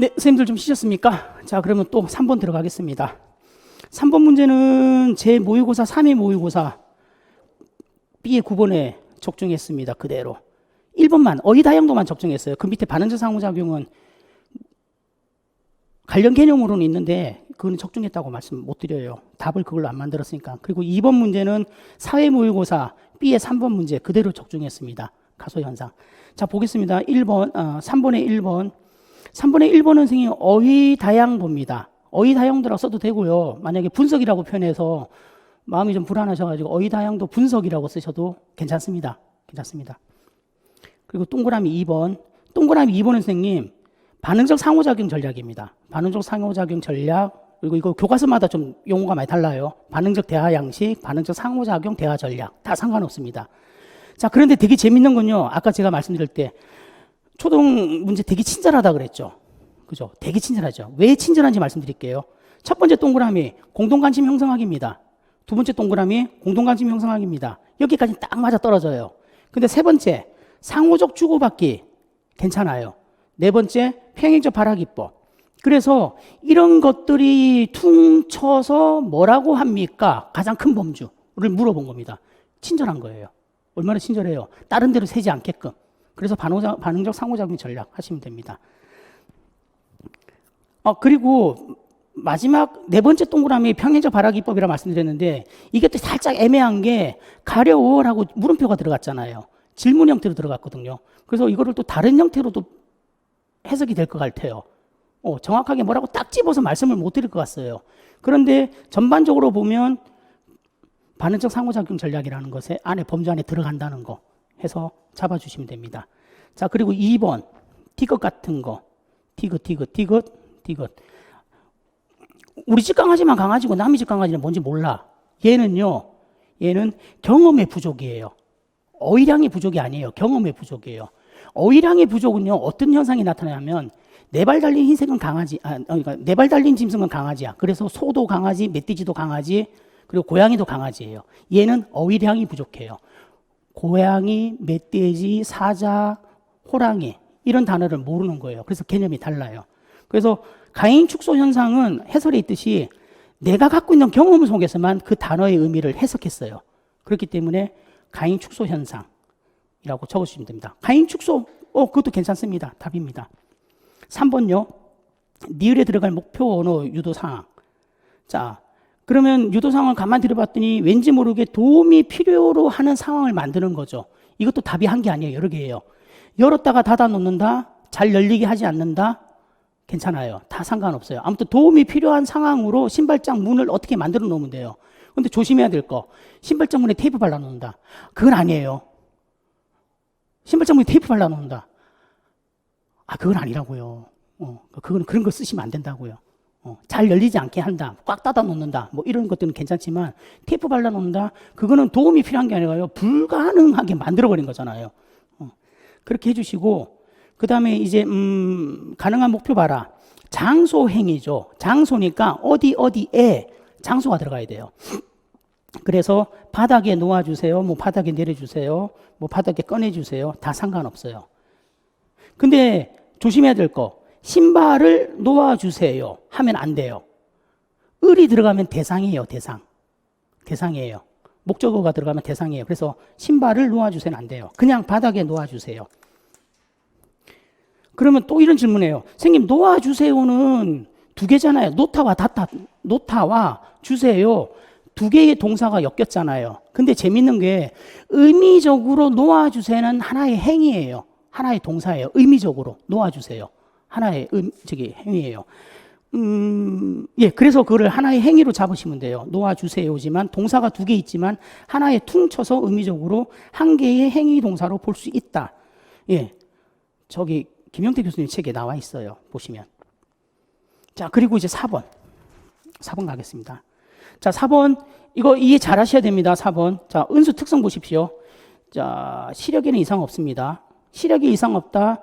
네, 선생님들 좀 쉬셨습니까? 자, 그러면 또 3번 들어가겠습니다. 3번 문제는 제 모의고사 3회 모의고사 B의 9번에 적중했습니다. 그대로. 1번만 어휘다양도만 적중했어요. 그 밑에 반응적 상호작용은 관련 개념으로는 있는데 그건 적중했다고 말씀 못 드려요. 답을 그걸로 안 만들었으니까. 그리고 2번 문제는 사회 모의고사 B의 3번 문제 그대로 적중했습니다. 가소현상. 자, 보겠습니다. 3번의 1번. 3번의 1번은 선생님 어휘다양도입니다. 어휘다양도라고 써도 되고요. 만약에 분석이라고 표현해서 마음이 좀 불안하셔가지고 어휘다양도 분석이라고 쓰셔도 괜찮습니다. 괜찮습니다. 그리고 동그라미 2번. 동그라미 2번은 선생님 반응적 상호작용 전략입니다. 반응적 상호작용 전략. 그리고 이거 교과서마다 좀 용어가 많이 달라요. 반응적 대화 양식, 반응적 상호작용 대화 전략. 다 상관없습니다. 자, 그런데 되게 재밌는 건요. 아까 제가 말씀드릴 때 초등 문제 되게 친절하다 그랬죠. 그죠? 되게 친절하죠. 왜 친절한지 말씀드릴게요. 첫 번째 동그라미 공동관심 형성하기입니다. 두 번째 동그라미 공동관심 형성하기입니다. 여기까지 딱 맞아 떨어져요. 근데 세 번째 상호적 주고받기 괜찮아요. 네 번째 평행적 발화기법. 그래서 이런 것들이 퉁쳐서 뭐라고 합니까? 가장 큰 범주를 물어본 겁니다. 친절한 거예요. 얼마나 친절해요. 다른 데로 새지 않게끔. 그래서 반응적 상호작용 전략 하시면 됩니다. 그리고 마지막 네 번째 동그라미 평행적 발화기법이라고 말씀드렸는데 이게 또 살짝 애매한 게 가려워라고 물음표가 들어갔잖아요. 질문 형태로 들어갔거든요. 그래서 이거를 또 다른 형태로도 해석이 될 것 같아요. 정확하게 뭐라고 딱 집어서 말씀을 못 드릴 것 같아요. 그런데 전반적으로 보면 반응적 상호작용 전략이라는 것에 안에 범주 안에 들어간다는 거 해서 잡아주시면 됩니다. 자, 그리고 2번 티귿 같은 거 티귿. 우리 집 강아지만 강아지고 남의 집 강아지는 뭔지 몰라. 얘는 경험의 부족이에요. 어휘량의 부족이 아니에요. 경험의 부족이에요. 어휘량의 부족은요 어떤 현상이 나타나냐면 네 발 달린 흰색은 강아지, 그러니까 네 발 달린 짐승은 강아지야. 그래서 소도 강아지, 멧돼지도 강아지, 그리고 고양이도 강아지예요. 얘는 어휘량이 부족해요. 고양이, 멧돼지, 사자, 호랑이 이런 단어를 모르는 거예요. 그래서 개념이 달라요. 그래서 가인 축소 현상은 해설에 있듯이 내가 갖고 있는 경험 속에서만 그 단어의 의미를 해석했어요. 그렇기 때문에 가인 축소 현상이라고 적어주시면 됩니다. 가인 축소, 그것도 괜찮습니다. 답입니다. 3번요. 니을에 들어갈 목표 언어 유도 상황. 자, 그러면 유도 상황을 가만히 들어봤더니 왠지 모르게 도움이 필요로 하는 상황을 만드는 거죠. 이것도 답이 한 게 아니에요. 여러 개예요. 열었다가 닫아 놓는다. 잘 열리게 하지 않는다. 괜찮아요. 다 상관없어요. 아무튼 도움이 필요한 상황으로 신발장 문을 어떻게 만들어 놓으면 돼요. 근데 조심해야 될 거. 신발장 문에 테이프 발라 놓는다. 그건 아니에요. 신발장 문에 테이프 발라 놓는다. 그건 아니라고요. 그건 그런 거 쓰시면 안 된다고요. 잘 열리지 않게 한다. 꽉 닫아 놓는다. 뭐 이런 것들은 괜찮지만 테이프 발라 놓는다. 그거는 도움이 필요한 게 아니라요. 불가능하게 만들어 버린 거잖아요. 그렇게 해주시고 그 다음에 이제 가능한 목표 봐라. 장소 행위죠. 장소니까 어디에 장소가 들어가야 돼요. 그래서 바닥에 놓아주세요. 뭐 바닥에 내려주세요. 뭐 바닥에 꺼내주세요. 다 상관없어요. 근데 조심해야 될 거. 신발을 놓아주세요 하면 안 돼요. 을이 들어가면 대상이에요. 대상이에요. 목적어가 들어가면 대상이에요. 그래서 신발을 놓아주세요는 안 돼요. 그냥 바닥에 놓아주세요. 그러면 또 이런 질문이에요. 선생님 놓아주세요는 두 개잖아요. 놓다와 주세요. 두 개의 동사가 엮였잖아요. 근데 재밌는 게 의미적으로 놓아주세요는 하나의 행위예요. 하나의 동사예요. 의미적으로 놓아주세요. 하나의 행위예요. 그래서 그거를 하나의 행위로 잡으시면 돼요. 놓아주세요지만 동사가 두 개 있지만 하나에 퉁쳐서 의미적으로 한 개의 행위 동사로 볼 수 있다. 저기 김영태 교수님 책에 나와 있어요. 보시면. 자, 그리고 이제 4번 가겠습니다. 자, 4번 이거 이해 잘 하셔야 됩니다. 4번. 자, 은수 특성 보십시오. 자, 시력에는 이상 없습니다. 시력에 이상 없다.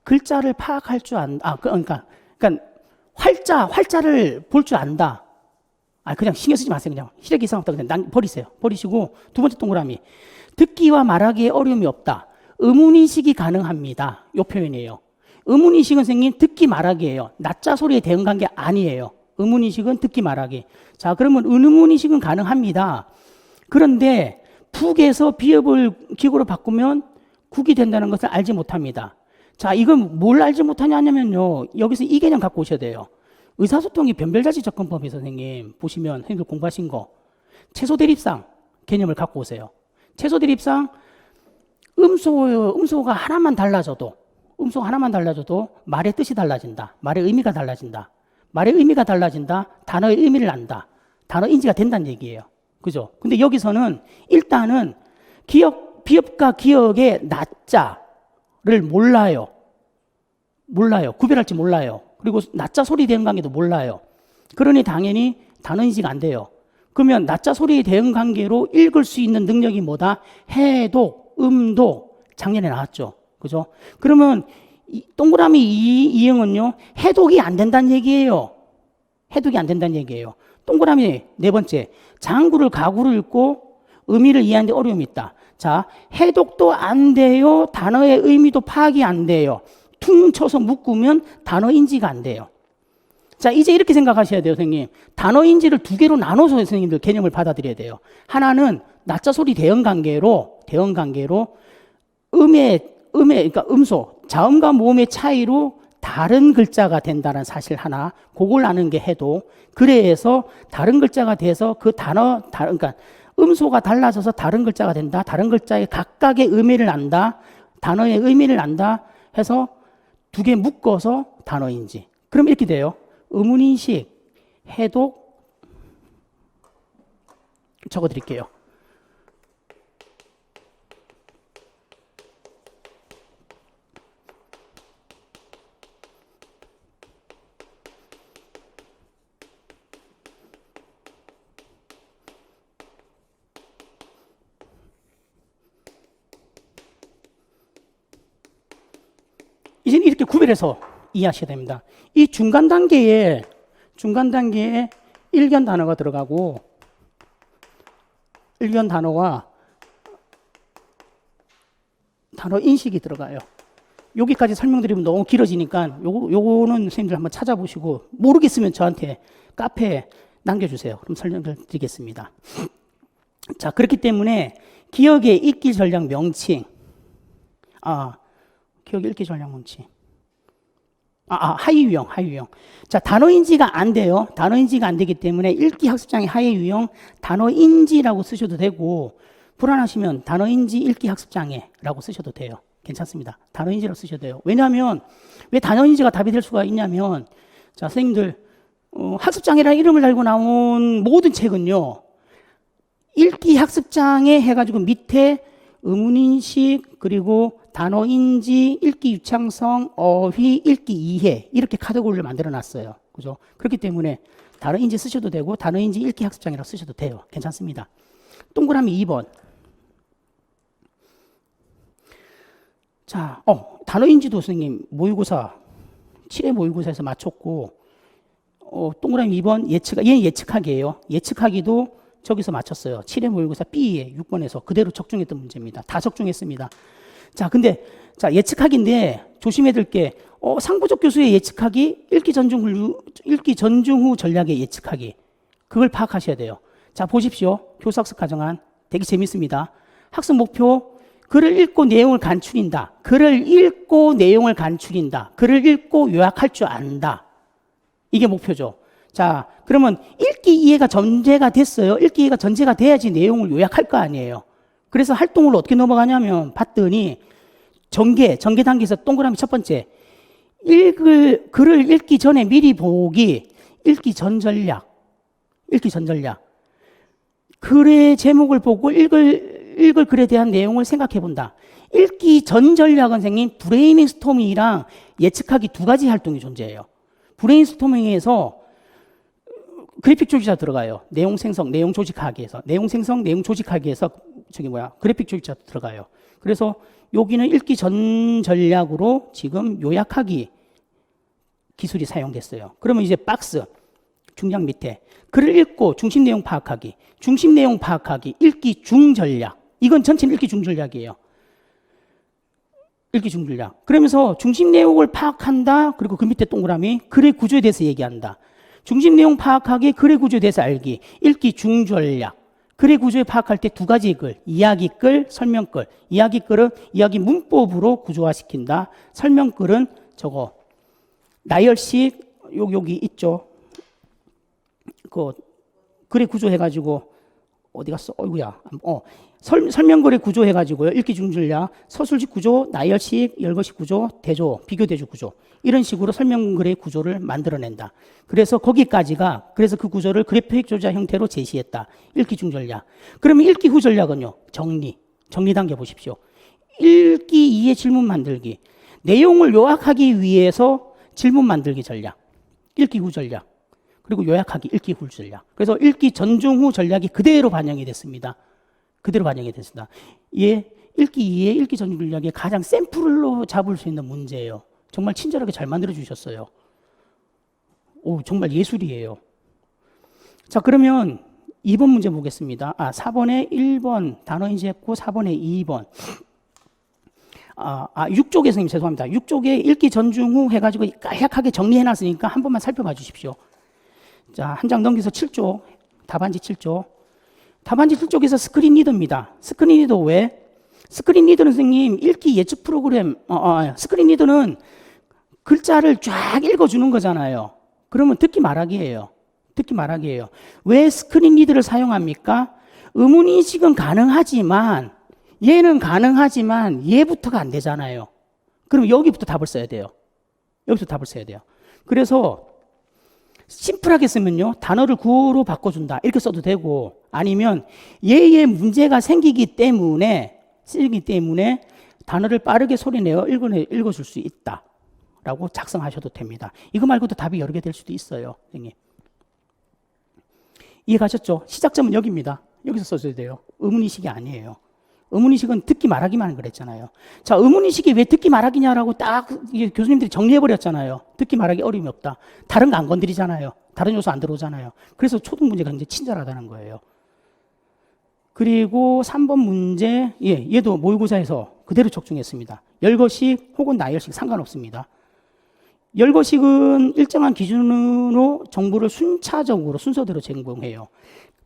글자를 파악할 줄 안다. 그러니까 활자를 볼 줄 안다. 그냥 신경 쓰지 마세요. 그냥 시력이 이상 없다. 그냥 버리세요. 버리시고 두 번째 동그라미. 듣기와 말하기에 어려움이 없다. 의문인식이 가능합니다. 이 표현이에요. 의문인식은 선생님 듣기 말하기예요. 낮자 소리에 대응 관계 아니에요. 의문인식은 듣기 말하기. 자, 그러면 의문인식은 가능합니다. 그런데 북에서 비읍을 기구로 바꾸면 국이 된다는 것을 알지 못합니다. 자, 이건 뭘 알지 못하냐면요. 여기서 이 개념 갖고 오셔야 돼요. 의사소통이 변별자치 접근법이 선생님 보시면 선생님들 공부하신 거 채소 대립상 개념을 갖고 오세요. 채소 대립상 음소가 하나만 달라져도 말의 뜻이 달라진다. 말의 의미가 달라진다. 말의 의미가 달라진다. 단어의 의미를 안다. 단어 인지가 된다는 얘기예요. 그죠? 근데 여기서는 일단은 비읍과 기역의 낮자를 몰라요. 구별할지 몰라요. 그리고 낮자 소리 대응 관계도 몰라요. 그러니 당연히 단어 인지가 안 돼요. 그러면 낮자 소리 대응 관계로 읽을 수 있는 능력이 뭐다? 해독, 음독, 작년에 나왔죠. 그죠? 그러면 동그라미 이응은요, 해독이 안 된다는 얘기예요. 해독이 안 된다는 얘기예요. 동그라미 네 번째, 장구를 가구를 읽고 의미를 이해하는데 어려움이 있다. 자, 해독도 안 돼요. 단어의 의미도 파악이 안 돼요. 퉁 쳐서 묶으면 단어 인지가 안 돼요. 자, 이제 이렇게 생각하셔야 돼요, 선생님. 단어 인지를 두 개로 나눠서 선생님들 개념을 받아들여야 돼요. 하나는 낮자 소리 대응 관계로 그러니까 음소, 자음과 모음의 차이로 다른 글자가 된다는 사실 하나, 그걸 아는 게 해도, 그래서 다른 글자가 돼서 그 그러니까 음소가 달라져서 다른 글자가 된다. 다른 글자의 각각의 의미를 안다. 단어의 의미를 안다. 해서 두 개 묶어서 단어인지. 그럼 이렇게 돼요. 의문인식, 해독, 적어 드릴게요. 이제는 이렇게 구별해서 이해하셔야 됩니다. 이 중간 단계에 일견 단어가 들어가고, 일견 단어와 단어 인식이 들어가요. 여기까지 설명드리면 너무 길어지니까 요거는 선생님들 한번 찾아보시고, 모르겠으면 저한테 카페에 남겨주세요. 그럼 설명을 드리겠습니다. 자, 그렇기 때문에 기억의 읽기 전략 명칭, 기억 읽기 전략 명칭. 하위 유형. 자, 단어 인지가 안 돼요. 단어 인지가 안 되기 때문에 읽기 학습장의 하위 유형 단어 인지라고 쓰셔도 되고, 불안하시면 단어 인지 읽기 학습장애라고 쓰셔도 돼요. 괜찮습니다. 단어 인지라고 쓰셔도 돼요. 왜냐하면 왜 단어 인지가 답이 될 수가 있냐면, 자, 선생님들 학습장애라는 이름을 달고 나온 모든 책은요, 읽기 학습장애 해가지고 밑에 의문인식, 그리고 단어인지, 읽기 유창성, 어휘, 읽기 이해, 이렇게 카테고리를 만들어 놨어요. 그죠? 그렇기 때문에 단어인지 쓰셔도 되고, 단어인지 읽기 학습장이라고 쓰셔도 돼요. 괜찮습니다. 동그라미 2번. 자, 단어인지도 선생님, 모의고사, 7회 모의고사에서 맞췄고, 동그라미 2번 얘는 예측하기예요. 예측하기도 저기서 맞췄어요. 7회 모의고사 B에 6번에서 그대로 적중했던 문제입니다. 다 적중했습니다. 자, 근데, 예측하기인데 조심해야 될 게, 상부적 교수의 예측하기, 읽기 전중 후 전략의 예측하기. 그걸 파악하셔야 돼요. 자, 보십시오. 교사학습 가정안. 되게 재밌습니다. 학습 목표, 글을 읽고 내용을 간추린다. 글을 읽고 요약할 줄 안다. 이게 목표죠. 자, 그러면 읽기 이해가 전제가 됐어요. 읽기 이해가 전제가 돼야지 내용을 요약할 거 아니에요. 그래서 활동을 어떻게 넘어가냐면, 봤더니 전개 단계에서 동그라미 첫 번째, 글을 읽기 전에 미리 보기, 읽기 전 전략. 글의 제목을 보고 읽을 글에 대한 내용을 생각해 본다. 읽기 전 전략은 선생님, 브레인밍 스토밍이랑 예측하기 두 가지 활동이 존재해요. 브레인 스토밍에서 그래픽 조직자 들어가요. 내용 생성, 내용 조직하기에서 그래픽 조직자 들어가요. 그래서 여기는 읽기 전 전략으로 지금 요약하기 기술이 사용됐어요. 그러면 이제 박스 중량 밑에 글을 읽고 중심 내용 파악하기, 읽기 중 전략. 이건 전체는 읽기 중 전략이에요. 읽기 중전략. 그러면서 중심 내용을 파악한다. 그리고 그 밑에 동그라미 글의 구조에 대해서 얘기한다. 중심 내용 파악하기, 글의 구조에 대해서 알기. 읽기 중전략. 글의 구조에 파악할 때 두 가지 글, 이야기글, 설명글. 이야기글은 이야기 문법으로 구조화시킨다. 설명글은 저거 나열식 여기 있죠. 그 글의 구조 해가지고 어디 갔어? 어이구야. 설명글의 구조 해가지고요. 읽기 중전략, 서술식 구조, 나열식, 열거식 구조, 대조, 비교 대조 구조. 이런 식으로 설명글의 구조를 만들어낸다. 그래서 거기까지가, 그래서 그 구조를 그래픽 조작 형태로 제시했다. 읽기 중전략. 그러면 읽기 후 전략은요. 정리 단계 보십시오. 읽기 이해 질문 만들기. 내용을 요약하기 위해서 질문 만들기 전략. 읽기 후 전략. 그리고 요약하기, 읽기 후 전략. 그래서 읽기 전중 후 전략이 그대로 반영이 됐습니다. 그대로 반영이 됐습니다. 예, 읽기 이해, 읽기 전중 전략의 가장 샘플로 잡을 수 있는 문제예요. 정말 친절하게 잘 만들어 주셨어요. 오, 정말 예술이에요. 자, 그러면 2번 문제 보겠습니다. 4번에 1번 단어 인지했고 4번에 2번. 6쪽에 선생님 죄송합니다. 6쪽에 읽기 전중 후 해가지고 까약하게 정리해놨으니까 한 번만 살펴봐 주십시오. 자, 한 장 넘겨서 7쪽, 답안지 7쪽. 답안지 7쪽에서 스크린 리더입니다. 스크린 리더 왜? 스크린 리더는 선생님 읽기 예측 프로그램, 스크린 리더는 글자를 쫙 읽어주는 거잖아요. 그러면 듣기 말하기예요. 듣기 말하기예요. 왜 스크린 리더를 사용합니까? 의문인식은 가능하지만 얘는 가능하지만 얘부터가 안 되잖아요. 그럼 여기부터 답을 써야 돼요. 여기서 답을 써야 돼요. 그래서 심플하게 쓰면요. 단어를 구어로 바꿔준다. 이렇게 써도 되고 아니면 얘의 문제가 생기기 때문에 단어를 빠르게 소리내어 읽어줄 수 있다. 라고 작성하셔도 됩니다. 이거 말고도 답이 여러 개 될 수도 있어요. 선생님. 이해가셨죠? 시작점은 여기입니다. 여기서 써줘야 돼요. 의문인식이 아니에요. 의문인식은 듣기 말하기만 그랬잖아요. 자, 의문인식이 왜 듣기 말하기냐라고 딱 교수님들이 정리해버렸잖아요. 듣기 말하기 어려움이 없다. 다른 거 안 건드리잖아요. 다른 요소 안 들어오잖아요. 그래서 초등 문제가 굉장히 친절하다는 거예요. 그리고 3번 문제, 얘도 모의고사에서 그대로 적중했습니다. 열거식 혹은 나열식 상관없습니다. 열거식은 일정한 기준으로 정보를 순서대로 제공해요.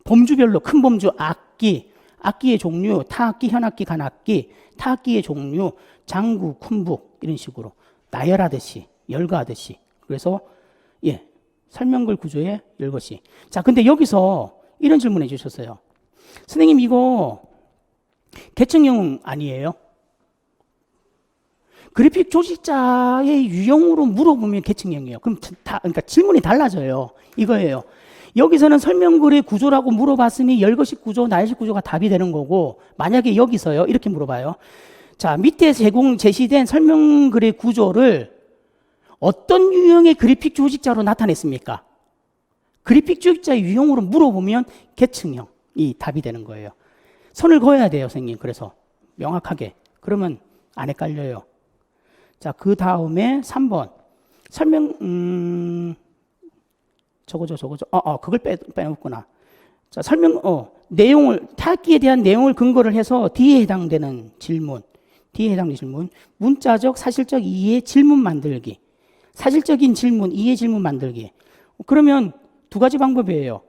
범주별로 큰 범주, 악기의 종류, 타악기, 현악기, 간악기, 타악기의 종류, 장구, 쿤북 이런 식으로 나열하듯이, 열거하듯이. 그래서 설명글 구조의 열거식. 자, 근데 여기서 이런 질문해 주셨어요. 선생님 이거 계층형 아니에요? 그래픽 조직자의 유형으로 물어보면 계층형이에요. 그럼 그러니까 질문이 달라져요. 이거예요. 여기서는 설명글의 구조라고 물어봤으니 열거식 구조, 나열식 구조가 답이 되는 거고 만약에 여기서요. 이렇게 물어봐요. 자, 밑에 제시된 설명글의 구조를 어떤 유형의 그래픽 조직자로 나타냈습니까? 그래픽 조직자의 유형으로 물어보면 계층형이 답이 되는 거예요. 선을 그어야 돼요, 선생님. 그래서 명확하게. 그러면 안 헷갈려요. 자, 그 다음에 3번. 그걸 빼놓구나. 자, 내용을, 타악기에 대한 내용을 근거를 해서 뒤에 해당되는 질문. 문자적, 사실적 이해 질문 만들기. 사실적인 질문, 이해 질문 만들기. 그러면 두 가지 방법이에요.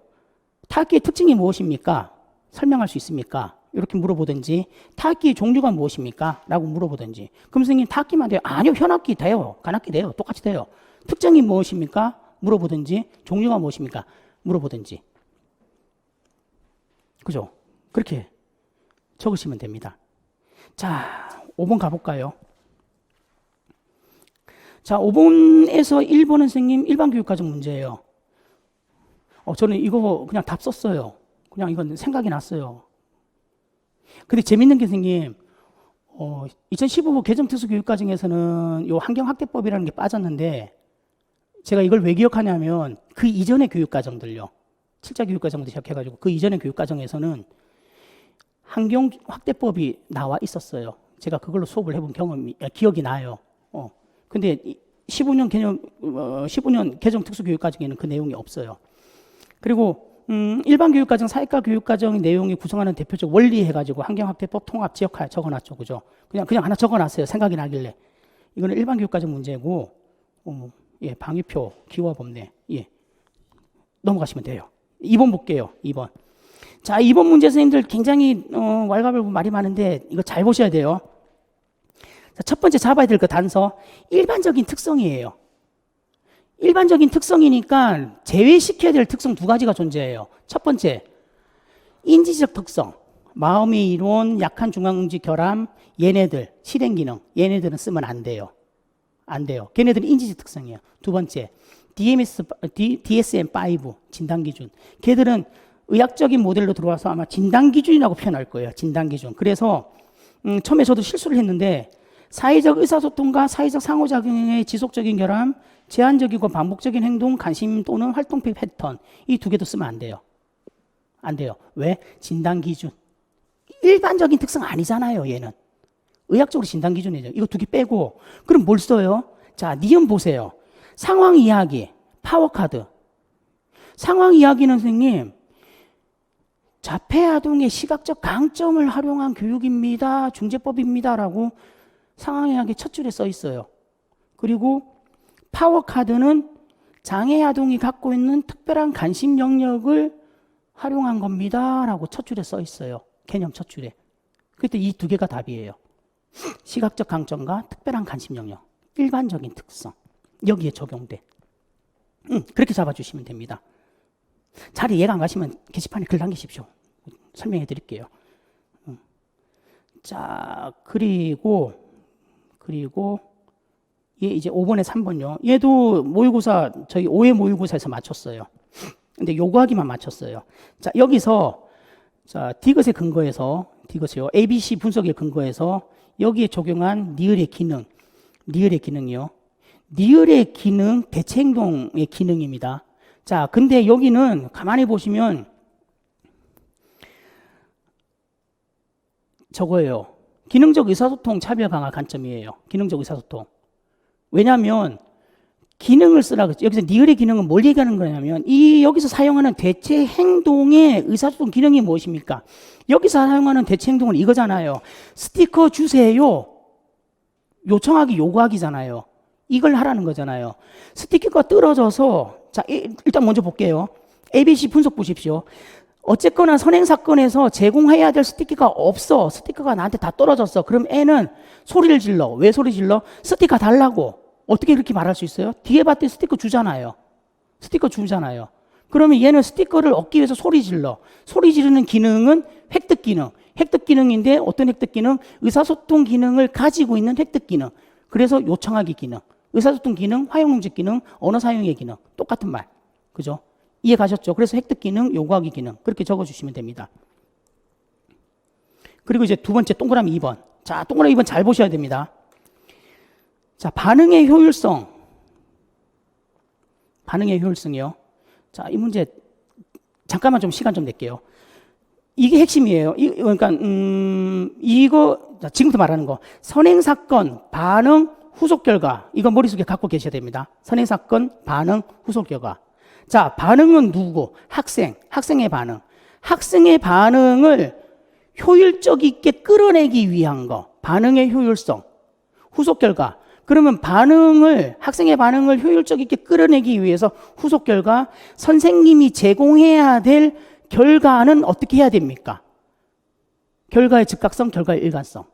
타악기의 특징이 무엇입니까? 설명할 수 있습니까? 이렇게 물어보든지, 타악기의 종류가 무엇입니까? 라고 물어보든지. 그럼 선생님 타악기만 돼요? 아니요, 현악기 돼요. 간악기 돼요. 똑같이 돼요. 특징이 무엇입니까? 물어보든지, 종류가 무엇입니까? 물어보든지. 그죠? 그렇게 적으시면 됩니다. 자, 5번 가볼까요? 자, 5번에서 1번은 선생님 일반 교육과정 문제예요. 저는 이거 그냥 답 썼어요. 그냥 이건 생각이 났어요. 근데 재밌는 게 선생님, 2015 개정 특수교육과정에서는 요 환경학대법이라는 게 빠졌는데 제가 이걸 왜 기억하냐면 그 이전의 교육과정들요. 7자 교육과정부터 시작해가지고 그 이전의 교육과정에서는 환경확대법이 나와 있었어요. 제가 그걸로 수업을 해본 기억이 나요. 근데 15년 개정 특수교육과정에는 그 내용이 없어요. 그리고 일반 교육과정, 사회과 교육과정 내용이 구성하는 대표적 원리 해가지고 환경학대법, 통합, 지역화 적어놨죠. 그죠? 그냥 하나 적어놨어요. 생각이 나길래. 이거는 일반 교육과정 문제고, 예, 방위표, 기호화법내. 예. 넘어가시면 돼요. 2번 볼게요. 2번. 자, 2번 문제 선생님들 굉장히, 왈가왈부 말이 많은데, 이거 잘 보셔야 돼요. 자, 첫 번째 잡아야 될 거 단서. 일반적인 특성이에요. 일반적인 특성이니까 제외시켜야 될 특성 두 가지가 존재해요. 첫 번째, 인지적 특성. 마음의 이론, 약한 중앙응지 결함, 얘네들, 실행기능. 얘네들은 쓰면 안 돼요. 안 돼요. 걔네들은 인지적 특성이에요. 두 번째, DSM-5 진단기준. 걔들은 의학적인 모델로 들어와서 아마 진단기준이라고 표현할 거예요. 진단기준. 그래서 처음에 저도 실수를 했는데 사회적 의사소통과 사회적 상호작용의 지속적인 결함, 제한적이고 반복적인 행동, 관심 또는 활동 패턴. 이 두 개도 쓰면 안 돼요. 안 돼요. 왜? 진단기준. 일반적인 특성 아니잖아요, 얘는. 의학적으로 진단기준이죠. 이거 두 개 빼고. 그럼 뭘 써요? 자, 니은 보세요. 상황 이야기, 파워카드. 상황 이야기는 선생님, 자폐아동의 시각적 강점을 활용한 교육입니다. 중재법입니다라고 상황 이야기 첫 줄에 써 있어요. 그리고 파워카드는 장애아동이 갖고 있는 특별한 관심 영역을 활용한 겁니다라고 첫 줄에 써 있어요. 개념 첫 줄에. 그때 이 두 개가 답이에요. 시각적 강점과 특별한 관심 영역, 일반적인 특성. 여기에 적용돼. 그렇게 잡아주시면 됩니다. 잘 이해가 안 가시면 게시판에 글 남기십시오. 설명해 드릴게요. 자, 그리고 얘 이제 5번에 3번요. 얘도 모의고사 저희 5회 모의고사에서 맞췄어요. 근데 요구하기만 맞췄어요. 자, 여기서 자, 디귿에 근거해서 디귿이요. ABC 분석에 근거해서 여기에 적용한 니을의 기능. 니을의 기능이요. 니을의 기능, 대체행동의 기능입니다. 자, 근데 여기는 가만히 보시면 저거예요. 기능적 의사소통 차별 강화 관점이에요. 기능적 의사소통. 왜냐하면 기능을 쓰라고 했죠. 여기서 니을의 기능은 뭘 얘기하는 거냐면 여기서 사용하는 대체 행동의 의사소통 기능이 무엇입니까? 여기서 사용하는 대체 행동은 이거잖아요. 스티커 주세요. 요청하기, 요구하기잖아요. 이걸 하라는 거잖아요. 스티커가 떨어져서 자, 일단 먼저 볼게요. ABC 분석 보십시오. 어쨌거나 선행사건에서 제공해야 될 스티커가 없어. 스티커가 나한테 다 떨어졌어. 그럼 애는 소리를 질러. 왜 소리 질러? 스티커 달라고. 어떻게 그렇게 말할 수 있어요? 뒤에 봤더니 스티커 주잖아요. 스티커 주잖아요. 그러면 얘는 스티커를 얻기 위해서 소리 질러. 소리 지르는 기능은 획득 기능. 획득 기능인데 어떤 획득 기능? 의사소통 기능을 가지고 있는 획득 기능. 그래서 요청하기 기능. 의사소통 기능, 화용문제 기능, 언어 사용의 기능. 똑같은 말. 그죠? 이해 가셨죠? 그래서 획득 기능, 요구하기 기능. 그렇게 적어주시면 됩니다. 그리고 이제 두 번째 동그라미 2번. 자, 동그라미 2번 잘 보셔야 됩니다. 자, 반응의 효율성. 반응의 효율성이요. 자, 이 문제 잠깐만 좀 시간 좀 낼게요. 이게 핵심이에요. 그러니까 이거 자, 지금부터 말하는 거. 선행사건, 반응, 후속 결과. 이거 머릿속에 갖고 계셔야 됩니다. 선행사건, 반응, 후속 결과. 자, 반응은 누구고? 학생의 반응. 학생의 반응을 효율적 있게 끌어내기 위한 거. 반응의 효율성. 후속 결과. 그러면 학생의 반응을 효율적 있게 끌어내기 위해서 후속 결과, 선생님이 제공해야 될 결과는 어떻게 해야 됩니까? 결과의 즉각성, 결과의 일관성.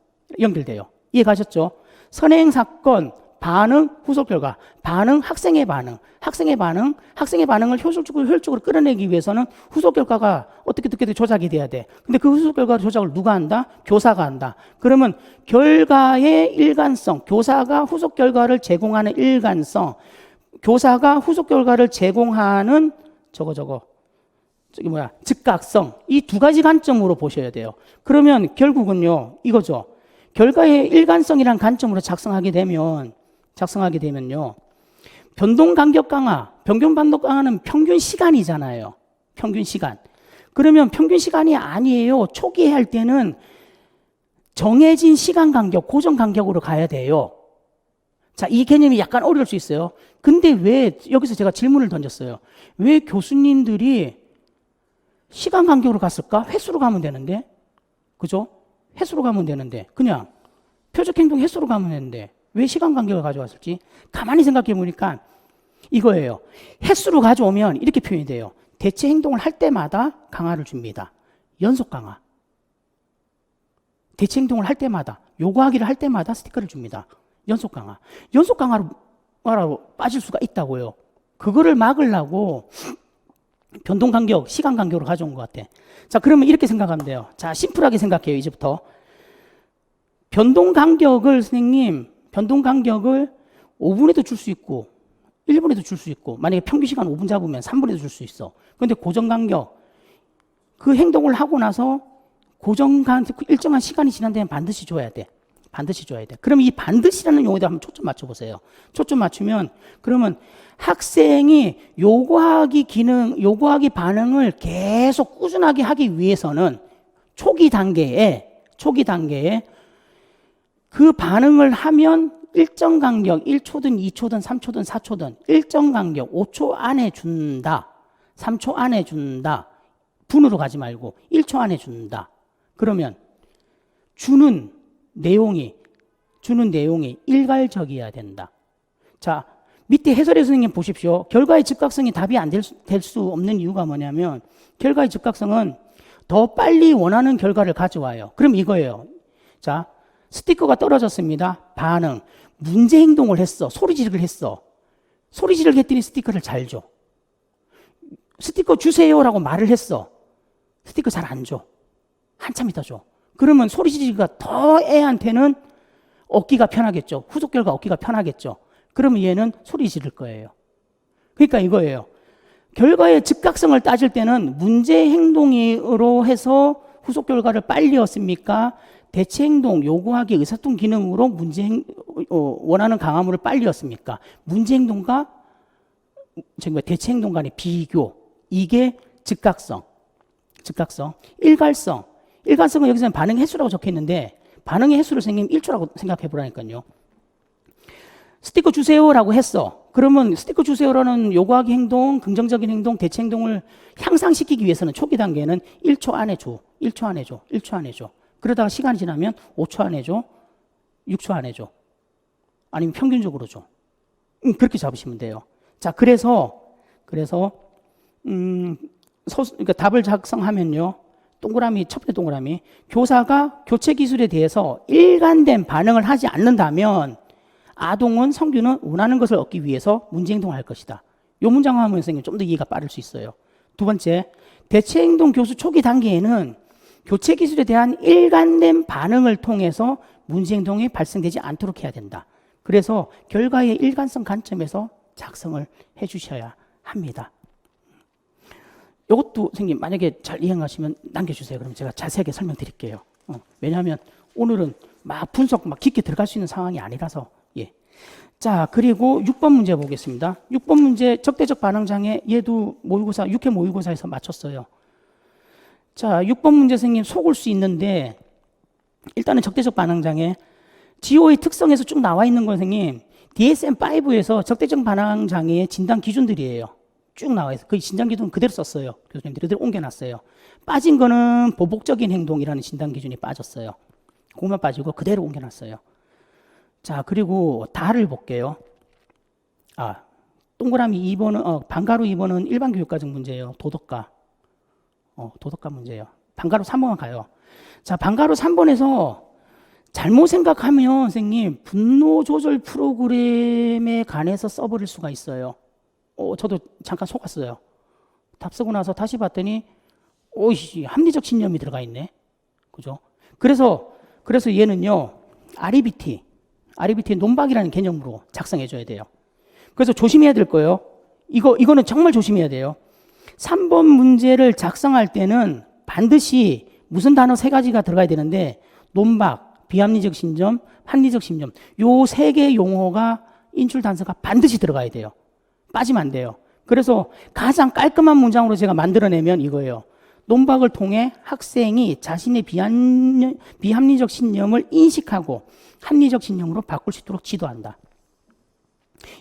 연결돼요. 이해 가셨죠? 선행사건, 반응, 후속 결과. 반응, 학생의 반응. 학생의 반응을 효율적으로 끌어내기 위해서는 후속 결과가 어떻게 조작이 돼야 돼. 근데 그 후속 결과 조작을 누가 한다? 교사가 한다. 그러면 결과의 일관성, 교사가 후속 결과를 제공하는 일관성, 교사가 후속 결과를 제공하는 즉각성. 이 두 가지 관점으로 보셔야 돼요. 그러면 결국은요, 이거죠. 결과의 일관성이란 관점으로 작성하게 되면요. 변동 간격 강화, 변경 반복 강화는 평균 시간이잖아요. 평균 시간. 그러면 평균 시간이 아니에요. 초기에 할 때는 정해진 시간 간격, 고정 간격으로 가야 돼요. 자, 이 개념이 약간 어려울 수 있어요. 근데 왜, 여기서 제가 질문을 던졌어요. 왜 교수님들이 시간 간격으로 갔을까? 횟수로 가면 되는데. 그죠? 횟수로 가면 되는데. 그냥 표적 행동 횟수로 가면 되는데 왜 시간 간격을 가져왔을지 가만히 생각해 보니까 이거예요. 횟수로 가져오면 이렇게 표현이 돼요. 대체 행동을 할 때마다 강화를 줍니다. 연속 강화. 대체 행동을 할 때마다, 요구하기를 할 때마다 스티커를 줍니다. 연속 강화. 연속 강화로 빠질 수가 있다고요. 그거를 막으려고 변동 간격, 시간 간격으로 가져온 것 같아. 자, 그러면 이렇게 생각하면 돼요. 자, 심플하게 생각해요, 이제부터. 변동 간격을, 선생님, 변동 간격을 5분에도 줄 수 있고, 1분에도 줄 수 있고, 만약에 평균 시간 5분 잡으면 3분에도 줄 수 있어. 그런데 고정 간격, 그 행동을 하고 나서 일정한 시간이 지난 다음에 반드시 줘야 돼. 반드시 줘야 돼. 그럼 이 반드시라는 용어에 한번 초점 맞춰보세요. 초점 맞추면, 그러면 학생이 요구하기 반응을 계속 꾸준하게 하기 위해서는 초기 단계에 그 반응을 하면 일정 간격, 1초든 2초든 3초든 4초든 일정 간격 5초 안에 준다. 3초 안에 준다. 분으로 가지 말고 1초 안에 준다. 그러면 주는 내용이 일괄적이어야 된다. 자, 밑에 해설의 선생님 보십시오. 결과의 즉각성이 답이 안 될 수 없는 이유가 뭐냐면 결과의 즉각성은 더 빨리 원하는 결과를 가져와요. 그럼 이거예요. 자, 스티커가 떨어졌습니다. 반응. 문제 행동을 했어. 소리 지르기를 했어. 소리 지르기 했더니 스티커를 잘 줘. 스티커 주세요라고 말을 했어. 스티커 잘 안 줘. 한참 이따 줘. 그러면 소리 지르기가 더 애한테는 얻기가 편하겠죠. 후속 결과 얻기가 편하겠죠. 그러면 얘는 소리 지를 거예요. 그러니까 이거예요. 결과의 즉각성을 따질 때는 문제 행동으로 해서 후속 결과를 빨리 얻습니까? 대체 행동, 요구하기, 의사소통 기능으로 원하는 강화물을 빨리 얻습니까? 문제 행동과 대체 행동 간의 비교. 이게 즉각성. 일관성은 여기서는 반응 횟수라고 적혀 있는데 반응의 횟수를 선생님 1초라고 생각해 보라니까요. 스티커 주세요라고 했어. 그러면 스티커 주세요라는 요구하기 행동, 긍정적인 행동, 대체 행동을 향상시키기 위해서는 초기 단계는 1초 안에 줘. 1초 안에 줘. 그러다가 시간이 지나면 5초 안에 줘. 6초 안에 줘. 아니면 평균적으로 줘. 그렇게 잡으시면 돼요. 자, 그래서 그러니까 답을 작성하면요. 첫 번째 동그라미. 교사가 교체 기술에 대해서 일관된 반응을 하지 않는다면 아동은, 성균은 원하는 것을 얻기 위해서 문제 행동을 할 것이다. 이 문장 하면 선생님 좀 더 이해가 빠를 수 있어요. 두 번째, 대체 행동 교수 초기 단계에는 교체 기술에 대한 일관된 반응을 통해서 문제 행동이 발생되지 않도록 해야 된다. 그래서 결과의 일관성 관점에서 작성을 해 주셔야 합니다. 이것도 선생님 만약에 잘 이해하시면 남겨주세요. 그럼 제가 자세하게 설명드릴게요. 왜냐하면 오늘은 막 분석 깊게 들어갈 수 있는 상황이 아니라서. 예. 자, 그리고 6번 문제 보겠습니다. 6번 문제 적대적 반응장애, 얘도 모의고사 6회 모의고사에서 맞췄어요. 자, 6번 문제 선생님 속을 수 있는데 일단은 적대적 반응장애 GO의 특성에서 쭉 나와 있는 거 선생님 DSM-5에서 적대적 반응장애의 진단 기준들이에요. 쭉 나와 있어요. 그 진단 기준 그대로 썼어요. 교수님들이 그대로 옮겨놨어요. 빠진 거는 보복적인 행동이라는 진단 기준이 빠졌어요. 그것만 빠지고 그대로 옮겨놨어요. 자, 그리고 다를 볼게요. 동그라미 2번은 방가루 2번은 일반 교육과정 문제예요. 도덕과 문제예요. 방가루 3번만 가요. 자, 방가루 3번에서 잘못 생각하면 선생님 분노 조절 프로그램에 관해서 써버릴 수가 있어요. 저도 잠깐 속았어요. 답 쓰고 나서 다시 봤더니 합리적 신념이 들어가 있네. 그죠? 그래서 얘는요. REBT 논박이라는 개념으로 작성해 줘야 돼요. 그래서 조심해야 될 거예요. 이거는 정말 조심해야 돼요. 3번 문제를 작성할 때는 반드시 무슨 단어 3가지가 들어가야 되는데 논박, 비합리적 신념, 합리적 신념 요 3개 용어가 인출 단서가 반드시 들어가야 돼요. 빠지면 안 돼요. 그래서 가장 깔끔한 문장으로 제가 만들어내면 이거예요. 논박을 통해 학생이 자신의 비합리적 신념을 인식하고 합리적 신념으로 바꿀 수 있도록 지도한다.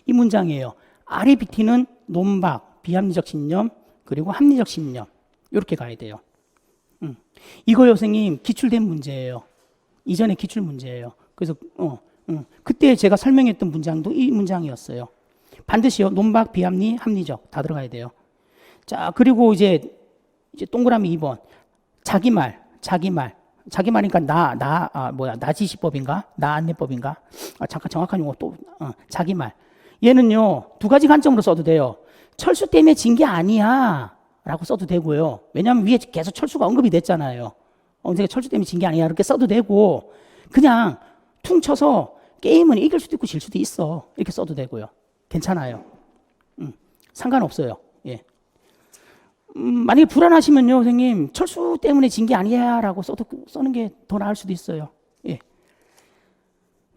이 문장이에요. REBT는 논박, 비합리적 신념, 그리고 합리적 신념. 이렇게 가야 돼요. 이거요, 선생님, 기출된 문제예요. 이전에 기출 문제예요. 그래서 그때 제가 설명했던 문장도 이 문장이었어요. 반드시요, 논박, 비합리, 합리적 다 들어가야 돼요. 자, 그리고 이제 동그라미 2번. 자기말이니까 나지시법인가? 나안내법인가? 잠깐 정확한 용어 자기말. 얘는요, 두 가지 관점으로 써도 돼요. 철수 때문에 진 게 아니야 라고 써도 되고요. 왜냐하면 위에 계속 철수가 언급이 됐잖아요. 언제가 철수 때문에 진 게 아니야 이렇게 써도 되고, 그냥 퉁쳐서 게임은 이길 수도 있고 질 수도 있어 이렇게 써도 되고요. 괜찮아요. 상관없어요. 예. 만약에 불안하시면요, 선생님, 철수 때문에 진 게 아니야 라고 써는 게 더 나을 수도 있어요. 예.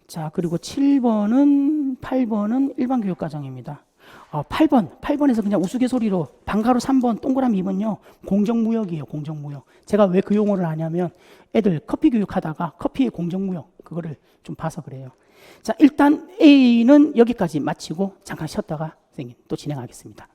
자, 그리고 8번은 일반 교육과정입니다. 8번에서 그냥 우스갯소리로 방가로 3번, 동그라미 2번요, 공정무역이에요, 공정무역. 제가 왜 그 용어를 하냐면 애들 커피 교육하다가 커피의 공정무역, 그거를 좀 봐서 그래요. 자, 일단 A는 여기까지 마치고 잠깐 쉬었다가 선생님 또 진행하겠습니다.